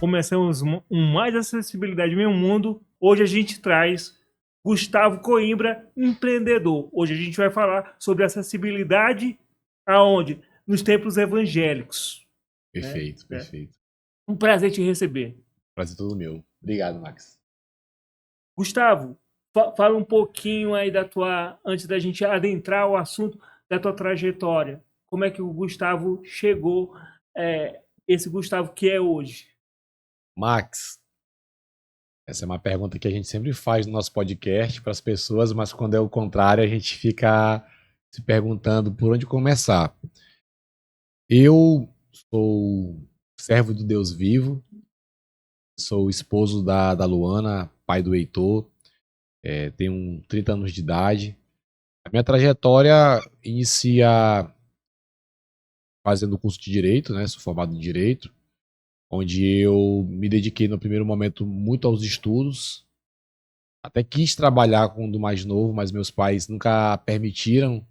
começamos um Mais Acessibilidade Meio Mundo. Hoje a gente traz Gustavo Coimbra, empreendedor. Hoje a gente vai falar sobre acessibilidade aonde? Nos templos evangélicos. Né? Perfeito, perfeito. Um prazer te receber. Prazer todo meu. Obrigado, Max. Gustavo, fala um pouquinho aí antes da gente adentrar o assunto, da tua trajetória. Como é que o Gustavo chegou, esse Gustavo que é hoje? Max, essa é uma pergunta que a gente sempre faz no nosso podcast para as pessoas, mas quando é o contrário, a gente fica se perguntando por onde começar. Eu sou servo do Deus vivo, sou esposo da Luana, pai do Heitor, tenho 30 anos de idade. A minha trajetória inicia fazendo o curso de Direito, né? Sou formado em Direito, onde eu me dediquei no primeiro momento muito aos estudos. Até quis trabalhar quando mais novo, mas meus pais nunca permitiram,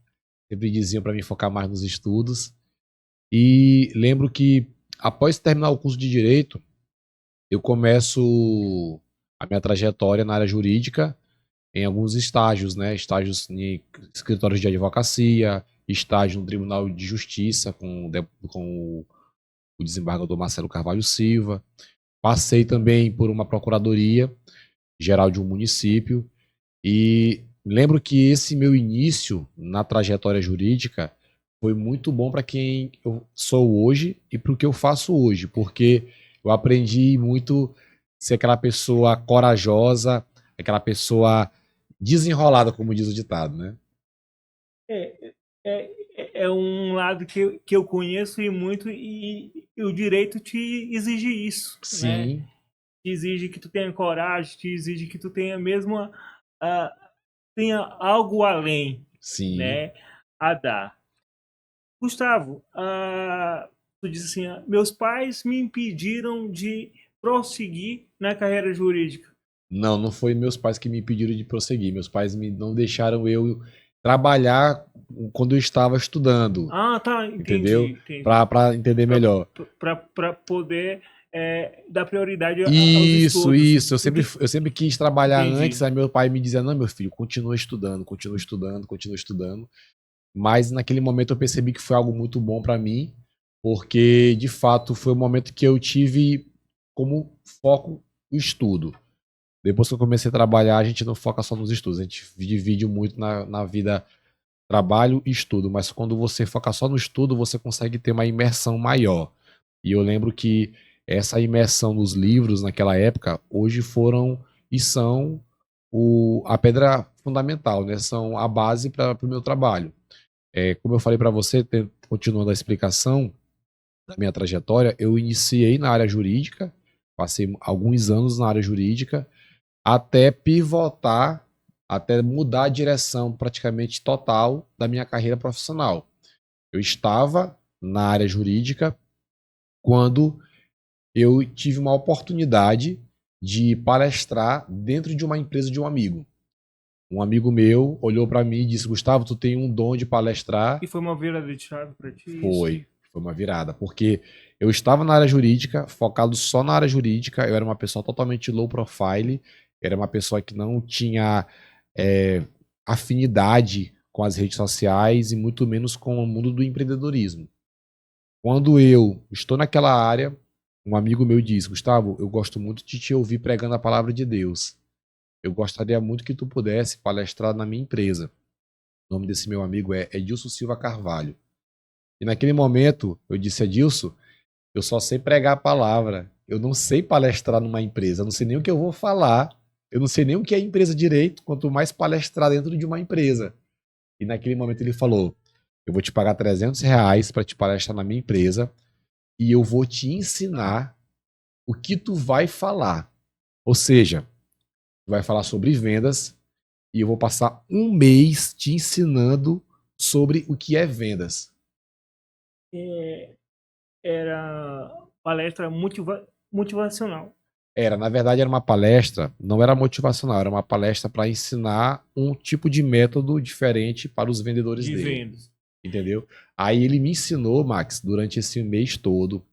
sempre diziam para mim focar mais nos estudos. E lembro que após terminar o curso de Direito, eu começo a minha trajetória na área jurídica em alguns estágios, né? Estágios em escritórios de advocacia, estágio no Tribunal de Justiça com o desembargador Marcelo Carvalho Silva. Passei também por uma procuradoria geral de um município e lembro que esse meu início na trajetória jurídica foi muito bom para quem eu sou hoje e para o que eu faço hoje, porque eu aprendi muito ser aquela pessoa corajosa, aquela pessoa desenrolada, como diz o ditado, né? É, é um lado que eu conheço e muito, e o direito te exige isso, né? Sim, Te exige que tu tenha coragem, te exige que tu tenha mesmo tenha algo além, sim. né, a dar. Gustavo, tu disse assim, meus pais me impediram de prosseguir na carreira jurídica. Não, não foi meus pais que me impediram de prosseguir. Meus pais não deixaram eu trabalhar quando eu estava estudando, Ah, tá, entendeu? entendi. Para entender melhor. Para poder dar prioridade aos Isso, estudos. isso. Eu sempre quis trabalhar antes, Entendi. aí meu pai me dizia, não, meu filho, continua estudando, continua estudando, continua estudando. Mas naquele momento eu percebi que foi algo muito bom para mim, porque de fato foi o momento que eu tive como foco o estudo. Depois que eu comecei a trabalhar, a gente não foca só nos estudos, a gente divide muito na vida trabalho e estudo, mas quando você foca só no estudo, você consegue ter uma imersão maior. E eu lembro que essa imersão nos livros naquela época, hoje foram e são a pedra fundamental, né? São a base para o meu trabalho. Como eu falei para você, continuando a explicação da minha trajetória, eu iniciei na área jurídica, passei alguns anos na área jurídica, até pivotar, até mudar a direção praticamente total da minha carreira profissional. Eu estava na área jurídica quando eu tive uma oportunidade de palestrar dentro de uma empresa de um amigo. Um amigo meu olhou para mim e disse: Gustavo, tu tem um dom de palestrar. E foi uma virada de chave para ti isso? Foi uma virada, porque eu estava na área jurídica, focado só na área jurídica, eu era uma pessoa totalmente low profile, era uma pessoa que não tinha é, afinidade com as redes sociais e muito menos com o mundo do empreendedorismo. Quando eu estou naquela área, um amigo meu disse: Gustavo, eu gosto muito de te ouvir pregando a palavra de Deus. Eu gostaria muito que tu pudesse palestrar na minha empresa. O nome desse meu amigo é Edilson Silva Carvalho. E naquele momento eu disse: Edilson, eu só sei pregar a palavra. Eu não sei palestrar numa empresa. Eu não sei nem o que eu vou falar. Eu não sei nem o que é empresa direito, quanto mais palestrar dentro de uma empresa. E naquele momento ele falou: eu vou te pagar R$ 300 para te palestrar na minha empresa e eu vou te ensinar o que tu vai falar. Ou seja, tu vai falar sobre vendas e eu vou passar um mês te ensinando sobre o que é vendas. Era palestra motivacional. Na verdade, era uma palestra, não era motivacional, era uma palestra para ensinar um tipo de método diferente para os vendedores De dele, vendas. entendeu? Aí ele me ensinou, Max, durante esse mês todo.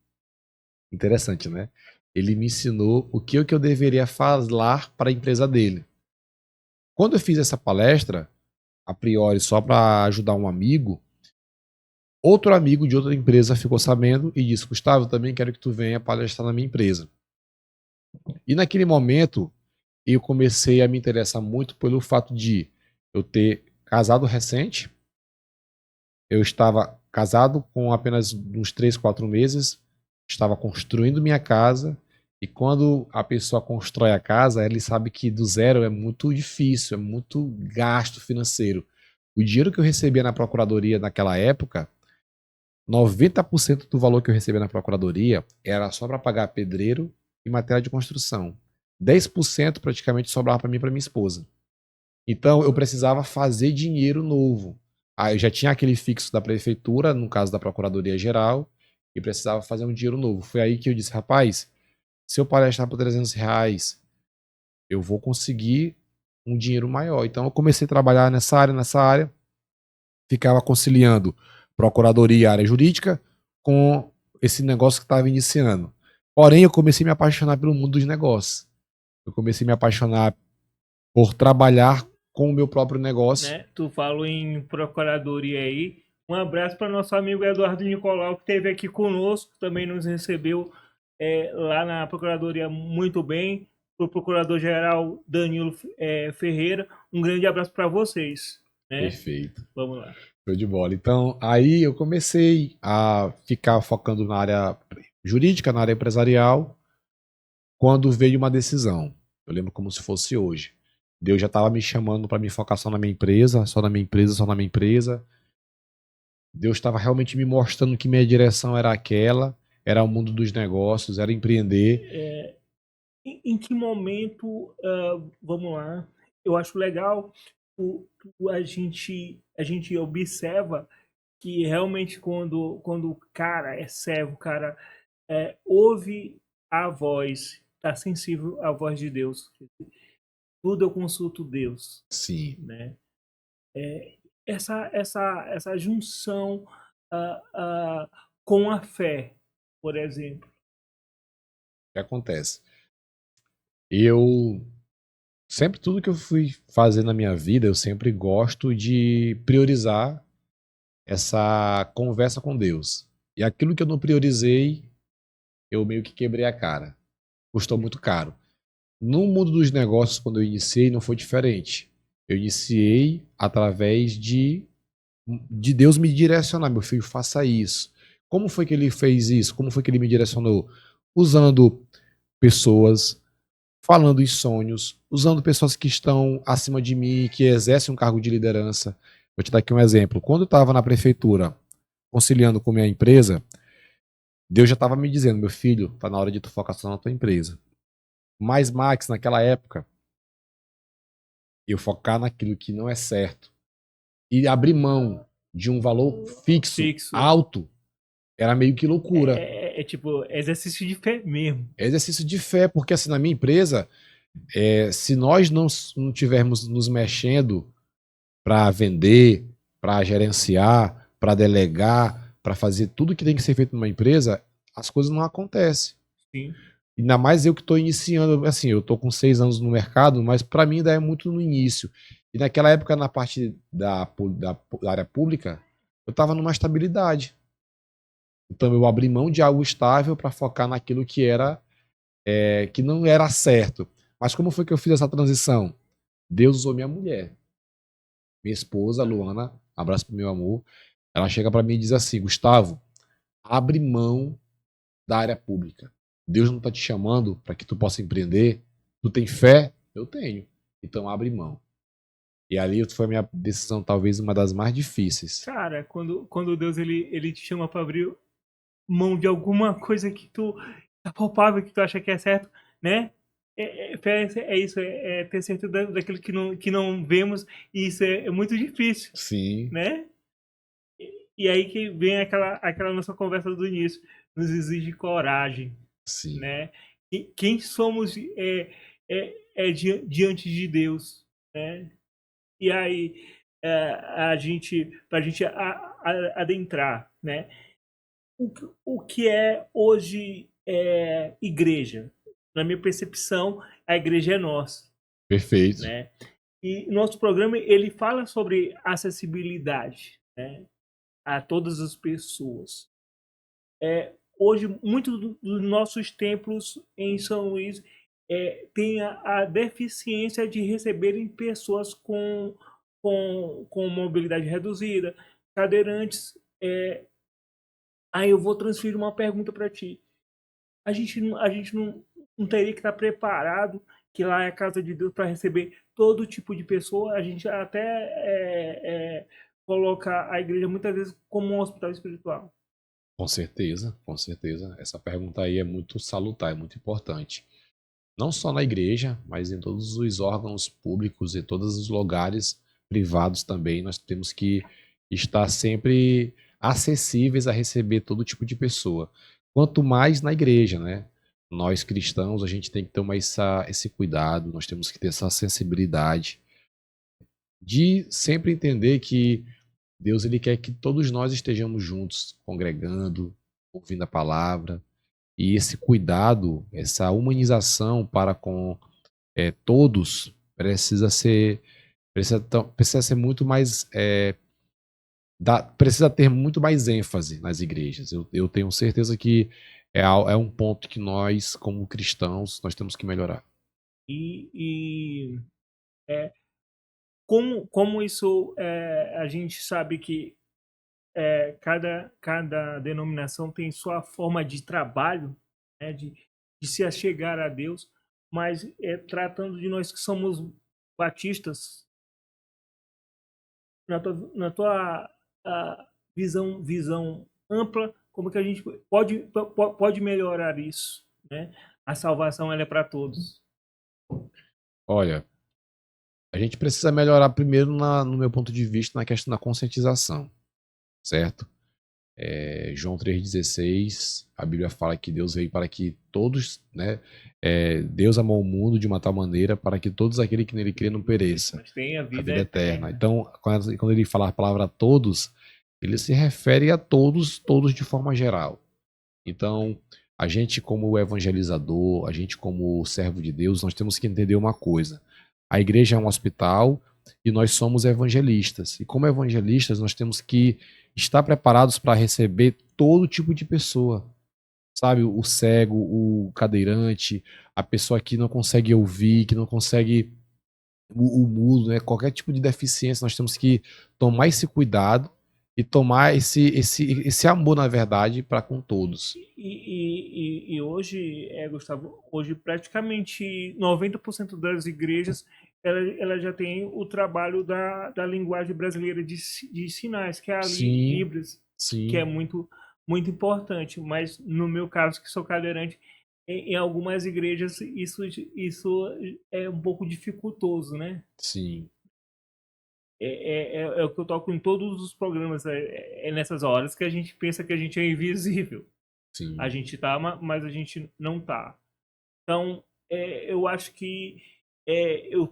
Interessante, né? ele me ensinou o que eu deveria falar para a empresa dele. Quando eu fiz essa palestra, a priori só para ajudar um amigo, outro amigo de outra empresa ficou sabendo e disse: Gustavo, eu também quero que tu venha palestrar na minha empresa. E naquele momento, eu comecei a me interessar muito pelo fato de eu ter casado recente. Eu estava casado com apenas uns 3, 4 meses, estava construindo minha casa, e quando a pessoa constrói a casa, ele sabe que do zero é muito difícil, é muito gasto financeiro. O dinheiro que eu recebia na procuradoria naquela época, 90% do valor que eu recebia na procuradoria era só para pagar pedreiro e matéria de construção. 10% praticamente sobrava para mim e para minha esposa. Então eu precisava fazer dinheiro novo. Aí eu já tinha aquele fixo da prefeitura, no caso da Procuradoria Geral, e precisava fazer um dinheiro novo. Foi aí que eu disse, rapaz, se eu palestrar por R$ 300, eu vou conseguir um dinheiro maior. Então eu comecei a trabalhar nessa área, ficava conciliando Procuradoria e área jurídica com esse negócio que estava iniciando. Porém, eu comecei a me apaixonar pelo mundo dos negócios. Eu comecei a me apaixonar por trabalhar com o meu próprio negócio. Né? Tu falou em procuradoria aí. Um abraço para nosso amigo Eduardo Nicolau, que esteve aqui conosco, também nos recebeu lá na Procuradoria muito bem. O Procurador-Geral Danilo Ferreira. Um grande abraço para vocês. Né? Perfeito. Vamos lá. Show de bola. Então, aí eu comecei a ficar focando na área jurídica, na área empresarial, quando veio uma decisão. Eu lembro como se fosse hoje. Deus já estava me chamando para me focar só na minha empresa, só na minha empresa, só na minha empresa. Deus estava realmente me mostrando que minha direção era aquela, era o mundo dos negócios, era empreender. Em que momento, vamos lá, eu acho legal a gente observa que realmente quando o cara é servo, o cara ouve a voz, está sensível à voz de Deus. Tudo eu consulto Deus, Sim, né? Essa junção ah, ah, com a fé, por exemplo. o que acontece? Eu sempre, tudo que eu fui fazer na minha vida, eu sempre gosto de priorizar essa conversa com Deus. E aquilo que eu não priorizei, eu meio que quebrei a cara. Custou muito caro. No mundo dos negócios, quando eu iniciei, não foi diferente. Eu iniciei através de Deus me direcionar. Meu filho, faça isso. Como foi que ele fez isso? Como foi que ele me direcionou? Usando pessoas, falando em sonhos, usando pessoas que estão acima de mim, que exercem um cargo de liderança. Vou te dar aqui um exemplo. Quando eu estava na prefeitura, conciliando com minha empresa, Deus já estava me dizendo, meu filho, tá na hora de tu focar só na tua empresa. Mas, Max, naquela época, eu focar naquilo que não é certo e abrir mão de um valor fixo, Fixo. alto, era meio que loucura. É tipo exercício de fé mesmo. É exercício de fé, porque assim, na minha empresa, se nós não tivermos nos mexendo para vender, para gerenciar, para delegar, para fazer tudo que tem que ser feito numa empresa, as coisas não acontecem. Sim. Ainda mais eu que estou iniciando, assim, eu estou com 6 anos no mercado, mas para mim ainda é muito no início. E naquela época, na parte da área pública, eu estava numa estabilidade. Então eu abri mão de algo estável para focar naquilo que era, que não era certo. Mas como foi que eu fiz essa transição? Deus usou minha mulher, minha esposa, Luana, abraço pro meu amor. Ela chega para mim e diz assim: Gustavo, abre mão da área pública. Deus não está te chamando para que tu possa empreender. Tu tem fé? Eu tenho. Então abre mão. E ali foi a minha decisão, talvez uma das mais difíceis. Cara, quando Deus ele te chama para abrir mão de alguma coisa que tu tá palpável, que tu acha que é certo, né? Fé é isso, ter certeza daquilo que não vemos, e isso é muito difícil, Sim, né? E aí que vem aquela nossa conversa do início, nos exige coragem, sim. né? E quem somos diante de Deus, né? E aí para a gente adentrar, né? O que é hoje igreja. Na minha percepção, a igreja é nossa, Perfeito. né? E nosso programa ele fala sobre acessibilidade, né, a todas as pessoas. Hoje, muitos dos nossos templos em São Luís têm a deficiência de receberem pessoas com mobilidade reduzida, cadeirantes. Aí eu vou transferir uma pergunta para ti. A gente não teria que estar preparado que lá é a casa de Deus para receber todo tipo de pessoa. A gente até coloca a igreja muitas vezes como um hospital espiritual. Com certeza, com certeza. Essa pergunta aí é muito salutar, é muito importante. Não só na igreja, mas em todos os órgãos públicos e todos os lugares privados também, nós temos que estar sempre acessíveis a receber todo tipo de pessoa. Quanto mais na igreja, né? Nós cristãos, a gente tem que tomar esse cuidado, nós temos que ter essa sensibilidade de sempre entender que Deus ele quer que todos nós estejamos juntos, congregando, ouvindo a palavra, e esse cuidado, essa humanização para com todos precisa ser muito mais precisa ter muito mais ênfase nas igrejas. Eu tenho certeza que é um ponto que nós, como cristãos, nós temos que melhorar. E como isso a gente sabe que cada denominação tem sua forma de trabalho, né, de se achegar a Deus, mas tratando de nós que somos batistas, na tua visão ampla, como que a gente pode melhorar isso, né? A salvação ela é para todos. Olha, a gente precisa melhorar primeiro, no meu ponto de vista, na questão da conscientização, certo? João 3,16, a Bíblia fala que Deus veio para que todos, né? Deus amou o mundo de uma tal maneira para que todos aqueles que nele crê não pereça, Mas tem a a vida vida eterna. eterna. Então, quando ele fala a palavra todos, ele se refere a todos de forma geral. Então, a gente como evangelizador, a gente como servo de Deus, nós temos que entender uma coisa. A igreja é um hospital e nós somos evangelistas. E como evangelistas, nós temos que estar preparados para receber todo tipo de pessoa. Sabe, o cego, o cadeirante, a pessoa que não consegue ouvir, que não consegue o mudo, né? Qualquer tipo de deficiência, nós temos que tomar esse cuidado e tomar esse amor, na verdade, para com todos. E hoje, Gustavo, hoje praticamente 90% das igrejas ela já tem o trabalho da linguagem brasileira de sinais, que é a Sim, Libras, que é sim, muito importante. Mas no meu caso, que sou cadeirante, em algumas igrejas isso é um pouco dificultoso, né? sim, É o que eu toco em todos os programas. É nessas horas que a gente pensa que a gente é invisível. A sim. gente tá, mas a gente não tá. Então, eu acho que eu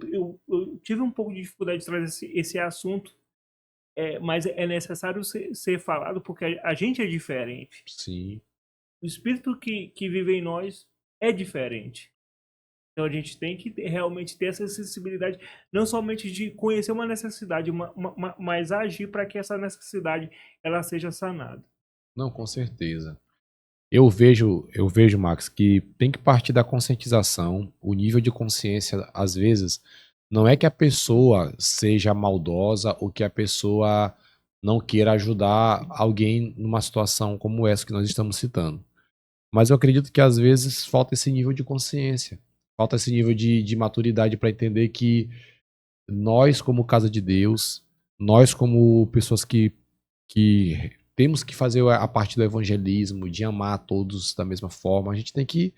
tive um pouco de dificuldade de trazer esse assunto, mas é necessário ser falado porque a gente é diferente. Sim. O espírito que vive em nós é diferente. Então a gente tem que realmente ter essa sensibilidade, não somente de conhecer uma necessidade, mas agir para que essa necessidade ela seja sanada. Não, com certeza. Eu vejo, Max, que tem que partir da conscientização. O nível de consciência, às vezes, não é que a pessoa seja maldosa ou que a pessoa não queira ajudar alguém numa situação como essa que nós estamos citando. Mas eu acredito que às vezes falta esse nível de consciência, falta esse nível de maturidade para entender que nós, como casa de Deus, nós, como pessoas que temos que fazer a parte do evangelismo, de amar a todos da mesma forma, a gente tem que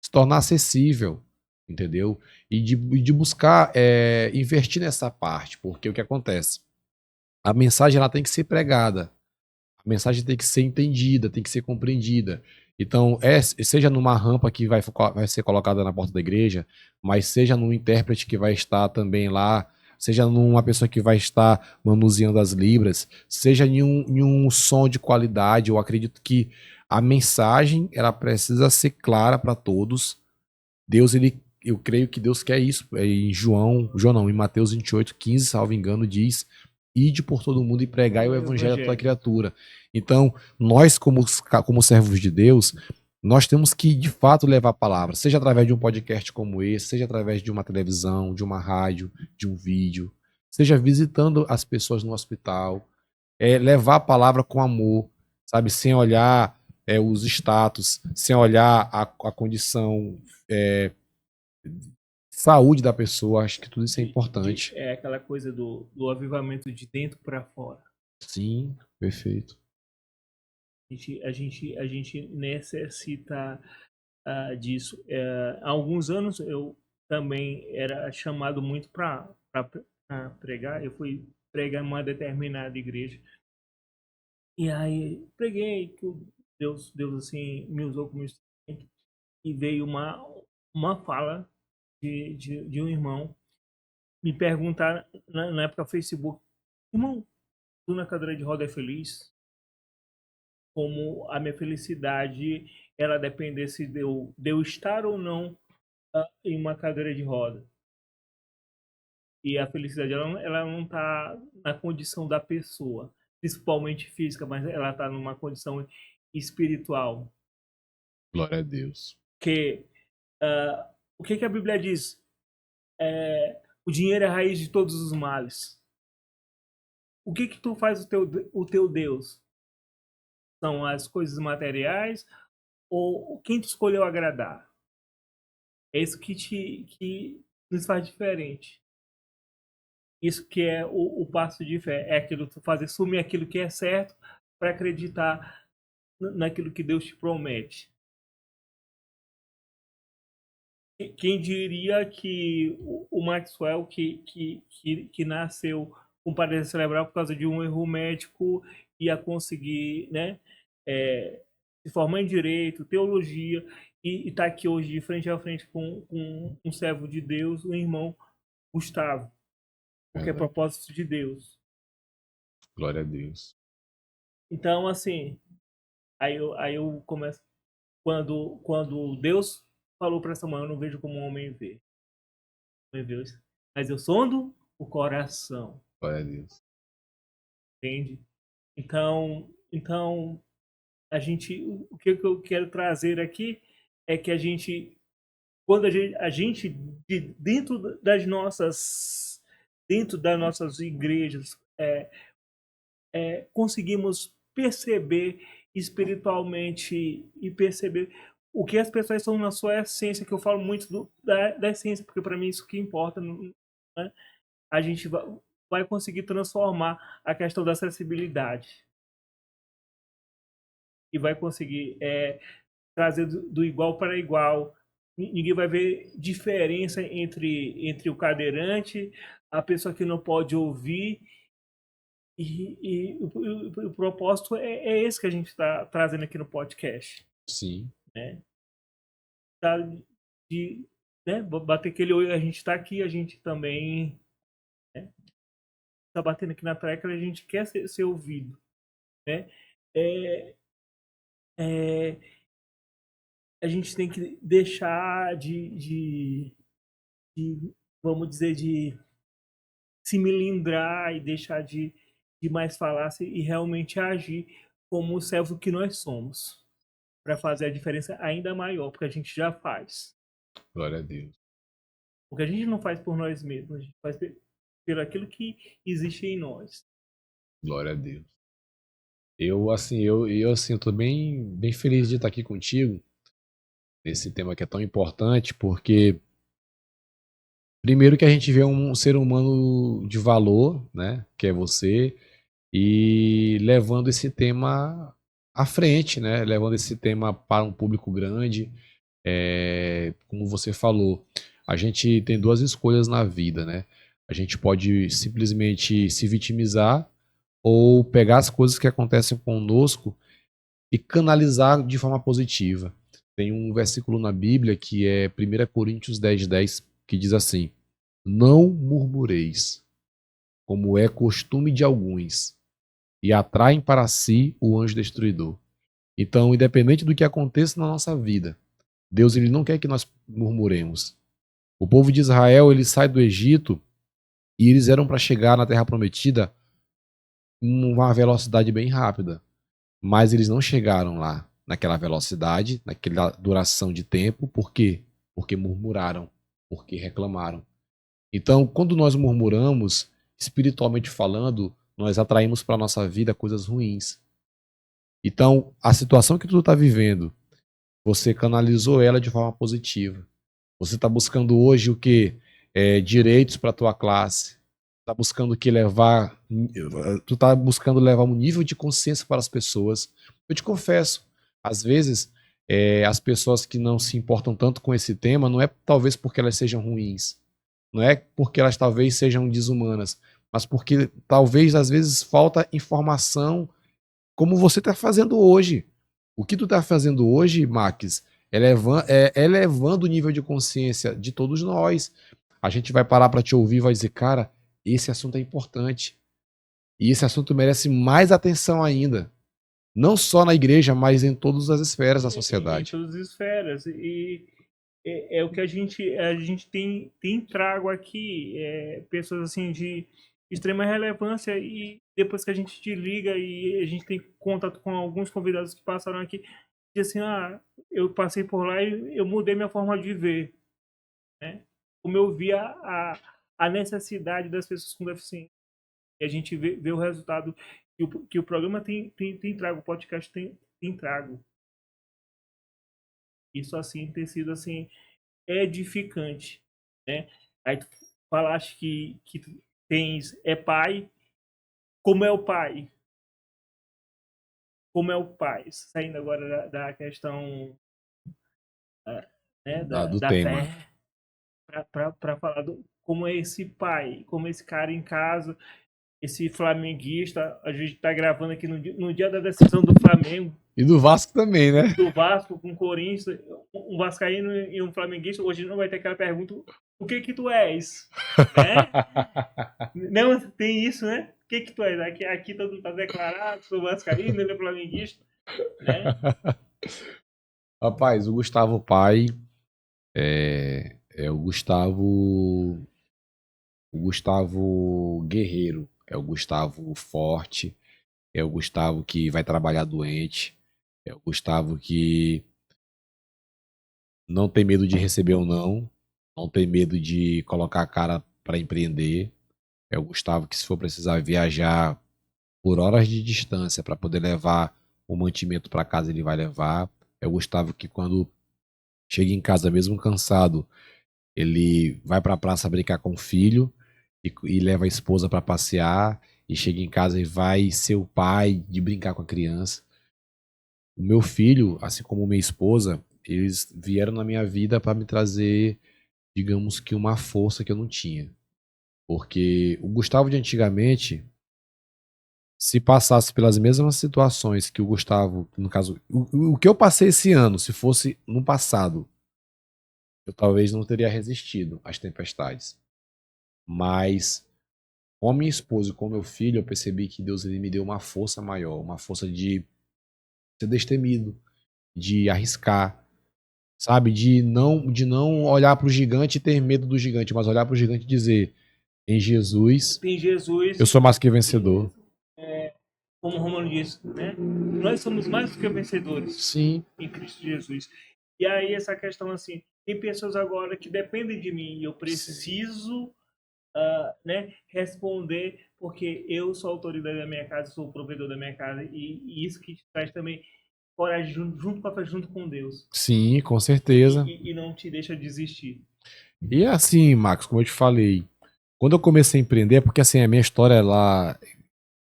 se tornar acessível, entendeu? E de buscar investir nessa parte, porque o que acontece? A mensagem ela tem que ser pregada, a mensagem tem que ser entendida, tem que ser compreendida. Então, seja numa rampa que vai ser colocada na porta da igreja, mas seja num intérprete que vai estar também lá, seja numa pessoa que vai estar manuseando as libras, seja em um som de qualidade. Eu acredito que A mensagem, ela precisa ser clara para todos. Deus, eu creio que Deus quer isso. Em em Mateus 28:15, salvo engano, diz: ide por todo mundo e pregai o evangelho a toda criatura. Então, nós, como servos de Deus, nós temos que, de fato, levar a palavra, seja através de um podcast como esse, seja através de uma televisão, de uma rádio, de um vídeo, seja visitando as pessoas no hospital, levar a palavra com amor, sabe, sem olhar os status, sem olhar a condição saúde da pessoa. Acho que tudo isso é importante. É aquela coisa do avivamento de dentro para fora. Sim, perfeito. A gente necessita disso. Há alguns anos eu também era chamado muito para pregar. Eu fui pregar em uma determinada igreja. E aí preguei que Deus assim me usou como instrumento, e veio uma fala de um irmão me perguntar na época Facebook: irmão, tu na cadeira de roda é feliz? Como a minha felicidade ela dependesse de eu estar ou não em uma cadeira de roda. E a felicidade ela não está na condição da pessoa, principalmente física, mas ela está numa condição espiritual. Glória a Deus. Que o que a Bíblia diz? O dinheiro é a raiz de todos os males. O que tu faz o teu Deus? São as coisas materiais ou quem tu escolheu agradar? É isso que nos faz diferente. Isso que é o passo de fé. É aquilo que tu fazer, assumir aquilo que é certo para acreditar naquilo que Deus te promete. Quem diria que o Maxwell, que nasceu com paralisia cerebral por causa de um erro médico, ia conseguir, né, se formar em direito, teologia, e está aqui hoje de frente a frente com um servo de Deus, o irmão Gustavo, porque é propósito de Deus. Glória a Deus. Então, assim, aí eu começo, quando Deus falou para Samuel: eu não vejo como um homem vê, mas eu sondo o coração. Glória a Deus. Entende? Então o que eu quero trazer aqui é que quando a gente dentro das nossas igrejas conseguimos perceber espiritualmente e perceber o que as pessoas são na sua essência, que eu falo muito da essência, porque para mim isso que importa, né? A gente vai conseguir transformar a questão da acessibilidade e vai conseguir trazer do igual para igual. Ninguém vai ver diferença entre o cadeirante, a pessoa que não pode ouvir, e o propósito é esse que a gente está trazendo aqui no podcast. Sim. Né? Tá, né, bater aquele olho, a gente está aqui, a gente também está batendo aqui na tecla, a gente quer ser ouvido. Né? A gente tem que deixar de vamos dizer, de se melindrar e deixar de mais falar e realmente agir como o servo que nós somos, para fazer a diferença ainda maior, porque a gente já faz. Glória a Deus. Porque a gente não faz por nós mesmos, a gente faz pelo aquilo que existe em nós. Glória a Deus. Eu tô bem feliz de estar aqui contigo nesse tema que é tão importante, porque primeiro que a gente vê um ser humano de valor, né, que é você, e levando esse tema à frente, né, levando esse tema para um público grande. Como você falou, a gente tem duas escolhas na vida, né? A gente pode simplesmente se vitimizar ou pegar as coisas que acontecem conosco e canalizar de forma positiva. Tem um versículo na Bíblia que é 1 Coríntios 10:10, que diz assim: não murmureis, como é costume de alguns, e atraem para si o anjo destruidor. Então, independente do que aconteça na nossa vida, Deus ele não quer que nós murmuremos. O povo de Israel, ele sai do Egito e eles eram para chegar na Terra Prometida em uma velocidade bem rápida. Mas eles não chegaram lá naquela velocidade, naquela duração de tempo. Por quê? Porque murmuraram, porque reclamaram. Então, quando nós murmuramos, espiritualmente falando, nós atraímos para a nossa vida coisas ruins. Então, a situação que tu está vivendo, você canalizou ela de forma positiva. Você está buscando hoje o que? Direitos para a tua classe. Tá buscando que levar, tu tá buscando levar um nível de consciência para as pessoas. Eu te confesso, às vezes as pessoas que não se importam tanto com esse tema não é talvez porque elas sejam ruins, não é porque elas talvez sejam desumanas, mas porque talvez às vezes falta informação como você está fazendo hoje. O que tu está fazendo hoje, Max, é elevando o nível de consciência de todos nós. A gente vai parar para te ouvir e vai dizer, cara, esse assunto é importante. E esse assunto merece mais atenção ainda. Não só na igreja, mas em todas as esferas da sociedade. Em todas as esferas. E é o que a gente tem trago aqui. Pessoas assim de extrema relevância. E depois que a gente te liga e a gente tem contato com alguns convidados que passaram aqui, diz assim, eu passei por lá e eu mudei minha forma de ver. Né? Como eu via a necessidade das pessoas com deficiência. E a gente vê o resultado que o programa tem trago, o podcast tem trago. Isso, assim, tem sido, assim, edificante, né? Aí tu falaste que tu é pai. Como é o pai? Como é o pai? Saindo agora da questão né, Do da tema. fé, para falar como é esse pai, como é esse cara em casa, esse flamenguista. A gente tá gravando aqui no dia da decisão do Flamengo. E do Vasco também, né? Do Vasco com o Corinthians, um vascaíno e um flamenguista. Hoje não vai ter aquela pergunta, o que tu és? Né? Não, tem isso, né? O que tu és? Aqui todo mundo tá declarado, sou vascaíno, ele é flamenguista. Né? Rapaz, o Gustavo pai é o Gustavo guerreiro, é o Gustavo forte, é o Gustavo que vai trabalhar doente, é o Gustavo que não tem medo de receber ou não tem medo de colocar a cara para empreender, é o Gustavo que, se for precisar viajar por horas de distância para poder levar o mantimento para casa, ele vai levar, é o Gustavo que, quando chega em casa mesmo cansado, ele vai para a praça brincar com o filho e leva a esposa para passear, e chega em casa e vai ser o pai de brincar com a criança. O meu filho, assim como minha esposa, eles vieram na minha vida para me trazer, digamos que, uma força que eu não tinha. Porque o Gustavo de antigamente, se passasse pelas mesmas situações que o Gustavo, no caso, o que eu passei esse ano, se fosse no passado, eu talvez não teria resistido às tempestades. Mas com a minha esposa e com o meu filho, eu percebi que Deus, ele me deu uma força maior, uma força de ser destemido, de arriscar, sabe? De não olhar para o gigante e ter medo do gigante, mas olhar para o gigante e dizer, em Jesus, eu sou mais que vencedor. Como o Romano disse, né? Nós somos mais do que vencedores. Sim. Em Cristo Jesus. E aí essa questão assim, tem pessoas agora que dependem de mim e eu preciso né, responder, porque eu sou a autoridade da minha casa, sou o provedor da minha casa, e isso que te traz também coragem junto com a fé, junto com Deus. Sim, com certeza. E não te deixa desistir. E assim, Marcos, como eu te falei, quando eu comecei a empreender, porque assim, a minha história lá,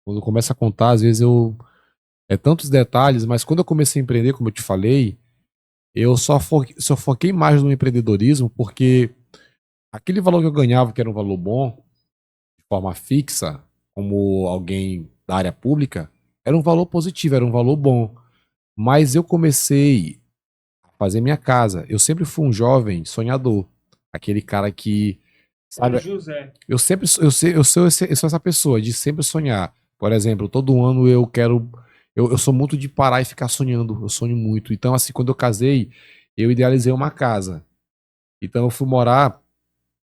quando eu começo a contar, às vezes é tantos detalhes, mas quando eu comecei a empreender, como eu te falei, eu só foquei mais no empreendedorismo, porque aquele valor que eu ganhava, que era um valor bom, de forma fixa, como alguém da área pública, era um valor positivo, era um valor bom. Mas eu comecei a fazer minha casa. Eu sempre fui um jovem sonhador. Aquele cara que, sabe, José. eu sou essa pessoa de sempre sonhar. Por exemplo, todo ano eu quero eu sou muito de parar e ficar sonhando. Eu sonho muito. Então, assim, quando eu casei, eu idealizei uma casa. Então, eu fui morar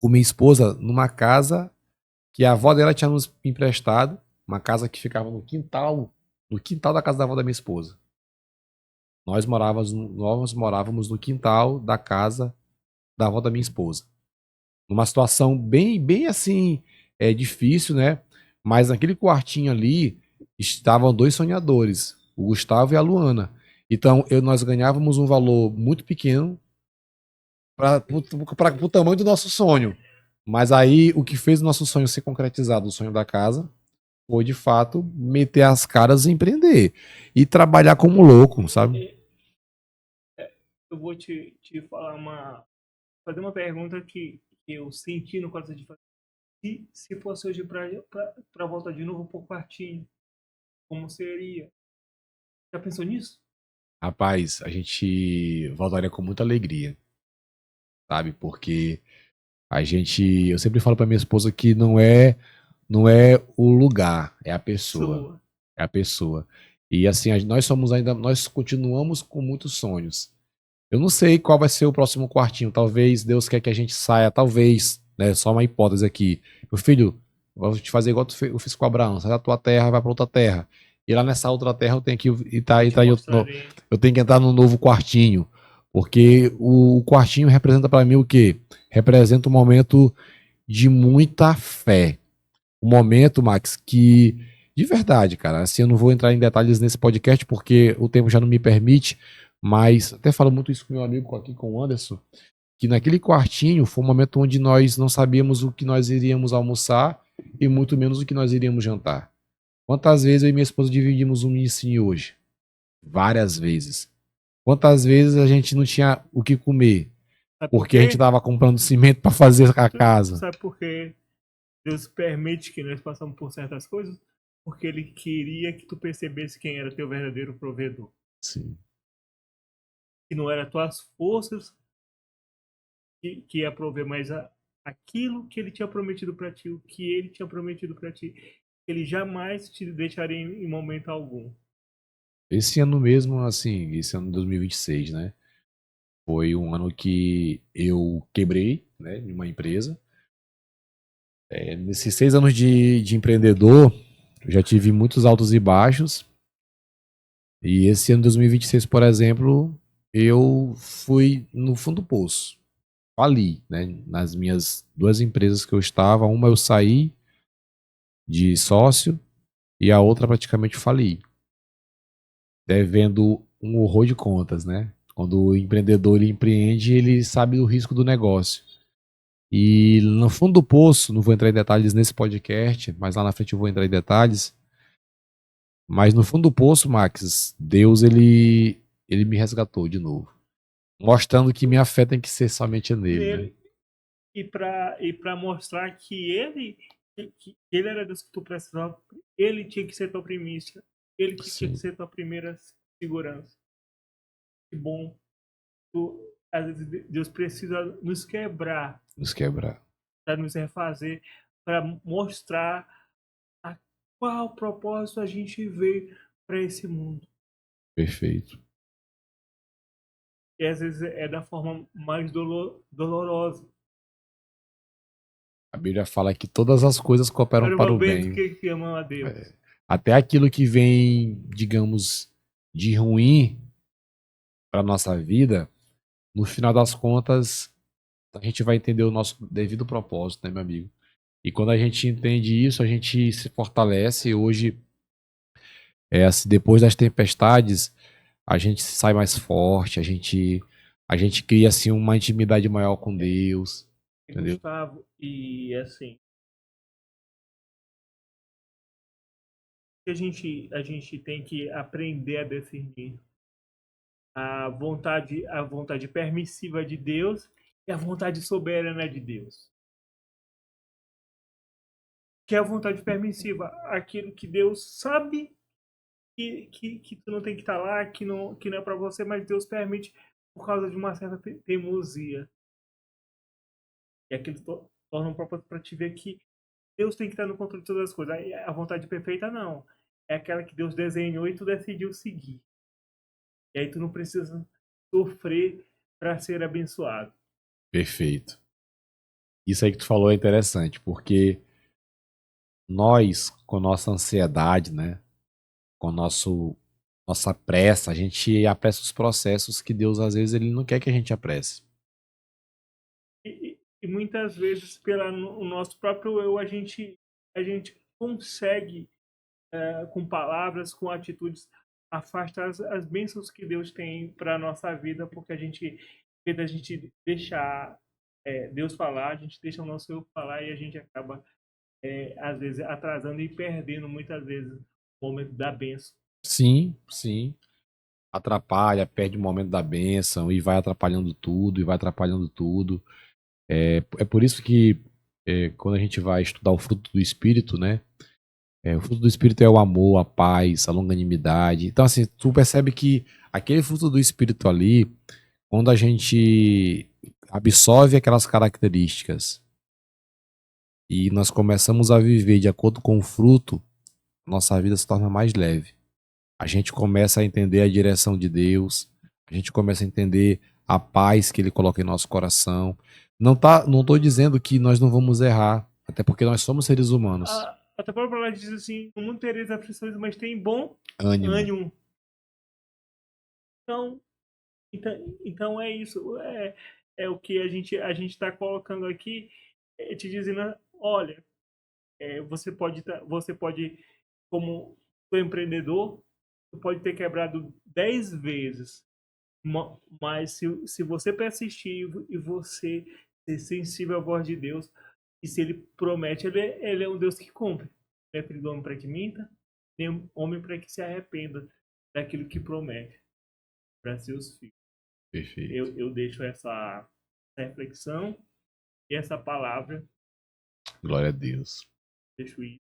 com minha esposa numa casa que a avó dela tinha nos emprestado. Uma casa que ficava no quintal da casa da avó da minha esposa. Nós morávamos no quintal da casa da avó da minha esposa. Numa situação bem assim, difícil, né? Mas naquele quartinho ali estavam dois sonhadores, o Gustavo e a Luana. Então, nós ganhávamos um valor muito pequeno para o tamanho do nosso sonho. Mas aí, o que fez o nosso sonho ser concretizado, o sonho da casa, foi de fato meter as caras e empreender. E trabalhar como louco, sabe? Eu vou te falar fazer uma pergunta que eu senti no coração de fazer. Se fosse hoje para voltar de novo pro quartinho, como seria? Já pensou nisso? Rapaz, a gente voltaria com muita alegria, sabe? Porque eu sempre falo pra minha esposa que não é o lugar, é a pessoa. Sua. É a pessoa. E assim, nós continuamos com muitos sonhos. Eu não sei qual vai ser o próximo quartinho. Talvez Deus quer que a gente saia, talvez, né? Só uma hipótese aqui. Meu filho, vou te fazer igual eu fiz com Abraão. Sai da tua terra, vai pra outra terra. E lá nessa outra terra eu tenho que Eu te mostrarei. eu tenho que entrar no novo quartinho. Porque o quartinho representa para mim o quê? Representa um momento de muita fé. Um momento, Max, que de verdade, cara, assim, eu não vou entrar em detalhes nesse podcast porque o tempo já não me permite, mas até falo muito isso com meu amigo aqui, com o Anderson, que naquele quartinho foi um momento onde nós não sabíamos o que nós iríamos almoçar e muito menos o que nós iríamos jantar. Quantas vezes eu e minha esposa dividimos um mini hoje? Várias vezes. Quantas vezes a gente não tinha o que comer Sabe por porque a gente quê? estava comprando cimento para fazer a Tu casa? sabe por quê? Deus permite que nós passamos por certas coisas? Porque Ele queria que tu percebesse quem era teu verdadeiro provedor. Sim, Que não era tuas forças que ia prover, mas aquilo que Ele tinha prometido para ti, o que Ele tinha prometido para ti. Ele jamais te deixaria em momento algum. esse ano mesmo, assim, esse ano de 2026, né? Foi um ano que eu quebrei, né, de uma empresa. Nesses 6 anos de empreendedor, eu já tive muitos altos e baixos. E esse ano de 2026, por exemplo, eu fui no fundo do poço. Fali, né? Nas minhas duas empresas que eu estava, uma eu saí de sócio e a outra praticamente fali, devendo um horror de contas, né? Quando o empreendedor ele empreende, ele sabe do risco do negócio. E no fundo do poço, não vou entrar em detalhes nesse podcast, mas lá na frente eu vou entrar em detalhes. Mas no fundo do poço, Max, Deus ele me resgatou de novo, mostrando que minha fé tem que ser somente nele, né? Nele. E para mostrar que ele era Deus que tu precisava, ele tinha que ser tua primícia, ele que tinha que Sim, ser tua primeira segurança. Que bom. Às vezes Deus precisa nos quebrar nos quebrar. para nos refazer, para mostrar a qual propósito a gente veio para esse mundo. Perfeito. E às vezes é da forma mais dolorosa. A Bíblia fala que todas as coisas cooperam Para para uma o vez bem. que amam a Deus. Até aquilo que vem, digamos, de ruim para nossa vida, no final das contas, a gente vai entender o nosso devido propósito, né, meu amigo? E quando a gente entende isso, a gente se fortalece. Hoje, assim, depois das tempestades, a gente sai mais forte, a gente cria assim uma intimidade maior com Deus, entendeu? Gustavo, e assim, a gente tem que aprender a discernir a vontade permissiva de Deus e a vontade soberana de Deus. Que é a vontade permissiva, aquilo que Deus sabe que tu não tem que estar lá, que não é para você, mas Deus permite por causa de uma certa teimosia. E aquilo torna um propósito para te ver que Deus tem que estar no controle de todas as coisas. Aí a vontade perfeita, não. é aquela que Deus desenhou e tu decidiu seguir. E aí tu não precisa sofrer para ser abençoado. Perfeito. Isso aí que tu falou é interessante, porque nós, com nossa ansiedade, né? Com nossa pressa, a gente apressa os processos que Deus, às vezes, ele não quer que a gente apresse. E muitas vezes, o nosso próprio eu, a gente consegue, com palavras, com atitudes, afastar as bênçãos que Deus tem para a nossa vida, porque em vez da gente deixar Deus falar, a gente deixa o nosso eu falar e a gente acaba, às vezes, atrasando e perdendo, muitas vezes, o momento da bênção. Sim, sim. Atrapalha, perde o momento da bênção e vai atrapalhando tudo, e vai atrapalhando tudo. É por isso que quando a gente vai estudar o fruto do Espírito, né? O fruto do Espírito é o amor, a paz, a longanimidade. Então, assim, tu percebe que aquele fruto do Espírito ali, quando a gente absorve aquelas características e nós começamos a viver de acordo com o fruto, nossa vida se torna mais leve. A gente começa a entender a direção de Deus, a gente começa a entender a paz que Ele coloca em nosso coração. Não tô dizendo que nós não vamos errar, até porque nós somos seres humanos. A tua própria palavra diz assim: no mundo tereis aflições, mas tem bom Ânimo. ânimo. Então, então é isso. É o que a gente está colocando aqui, te dizendo: olha, você pode, como empreendedor, você pode ter quebrado 10 vezes, mas se você persistir e você ser sensível à voz de Deus, e se ele promete, ele é um Deus que cumpre. Não é filho do homem para que minta, nem homem para que se arrependa daquilo que promete para seus filhos. Perfeito. Eu deixo essa reflexão e essa palavra, Glória a Deus. deixo isso.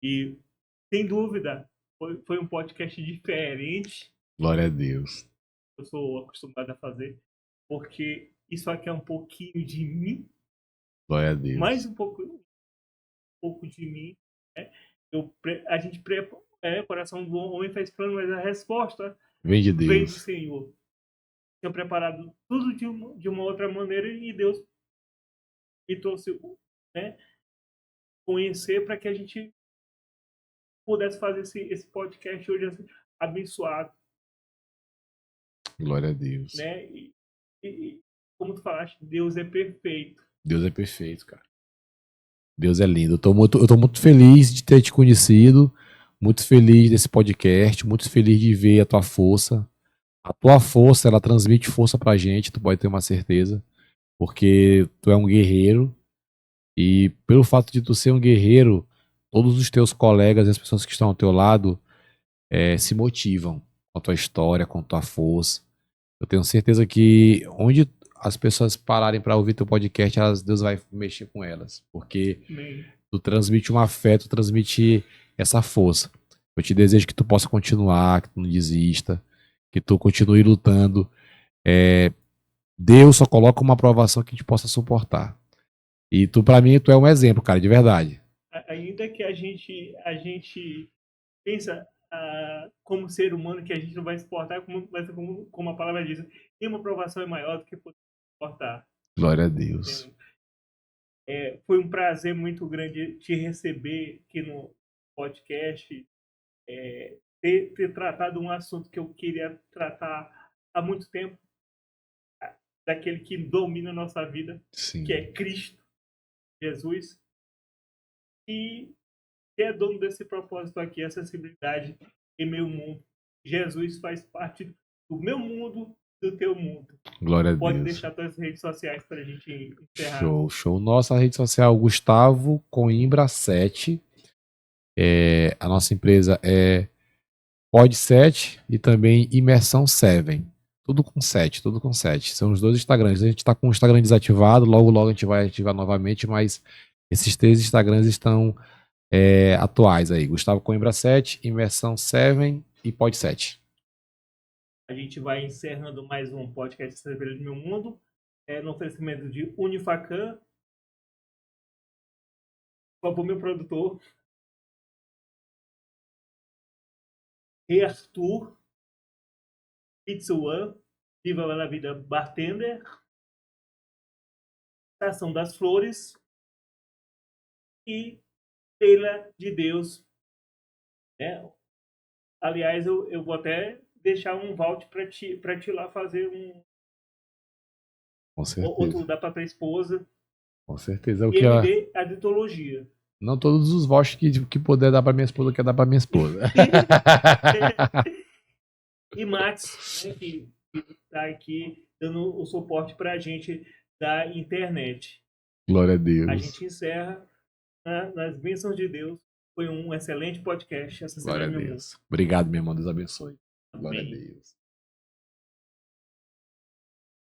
E, sem dúvida, foi um podcast diferente. Glória a Deus. Eu sou acostumado a fazer, porque isso aqui é um pouquinho de mim, Glória a mais Deus. um pouco de mim. Né? A gente o coração do homem faz plano, mas a resposta Vem de vem do Deus. Senhor. Tinha preparado tudo de uma outra maneira e Deus me trouxe, né, conhecer para que a gente pudesse fazer esse podcast hoje assim, abençoado, Glória a Deus. né? E como tu falaste, Deus é perfeito. Deus é perfeito, cara. Deus é lindo. Eu tô muito feliz de ter te conhecido, muito feliz desse podcast, muito feliz de ver a tua força. A tua força, ela transmite força pra gente, tu pode ter uma certeza, porque tu é um guerreiro e pelo fato de tu ser um guerreiro, todos os teus colegas e as pessoas que estão ao teu lado se motivam com a tua história, com a tua força. Eu tenho certeza que onde as pessoas pararem para ouvir teu podcast, Deus vai mexer com elas, porque Amém. tu transmite uma fé, tu transmite essa força. Eu te desejo que tu possa continuar, que tu não desista, que tu continue lutando. Deus só coloca uma aprovação que a gente possa suportar. E tu, para mim, tu é um exemplo, cara, de verdade. Ainda que a gente pensa, como ser humano, que a gente não vai suportar, como a palavra diz, nenhuma provação é maior do que poder suportar. Glória a Deus. Foi um prazer muito grande te receber aqui no podcast, ter tratado um assunto que eu queria tratar há muito tempo, daquele que domina a nossa vida, que Sim. é Cristo Jesus, e que é dono desse propósito aqui, acessibilidade em meu mundo. Jesus faz parte do meu mundo, do teu mundo. Glória a Pode Deus. deixar suas redes sociais para a gente encerrar. Show, show. Nossa rede social, Gustavo Coimbra 7. A nossa empresa é Pod7 e também Imersão 7. Tudo com 7, tudo com 7. São os dois Instagrams. A gente está com o Instagram desativado, logo logo a gente vai ativar novamente, mas esses três Instagrams estão atuais aí. Gustavo Coimbra 7, Imersão 7 e Pod7. A gente vai encerrando mais um podcast Acessibilidade do Meu Mundo, no oferecimento de Unifacan, por favor, meu produtor. Rei Arthur, Pizza One, Viva lá na Vida Bartender, Estação das Flores e Pela de Deus. Né? Aliás, eu vou até deixar um voucher para ti lá fazer Com outro certeza. dar para tua esposa. Com certeza. O E que ela... MD Aditologia. Não todos os vouchers que puder dar pra minha esposa, quer dar pra minha esposa. E Max, né, que está aqui dando o suporte para a gente da internet. Glória a A Deus. gente encerra, né, nas bênçãos de Deus. Foi um excelente podcast essa Glória a semana, meu Deus. Obrigado, meu irmão. Deus abençoe. irmão. Glória a Amém. Deus.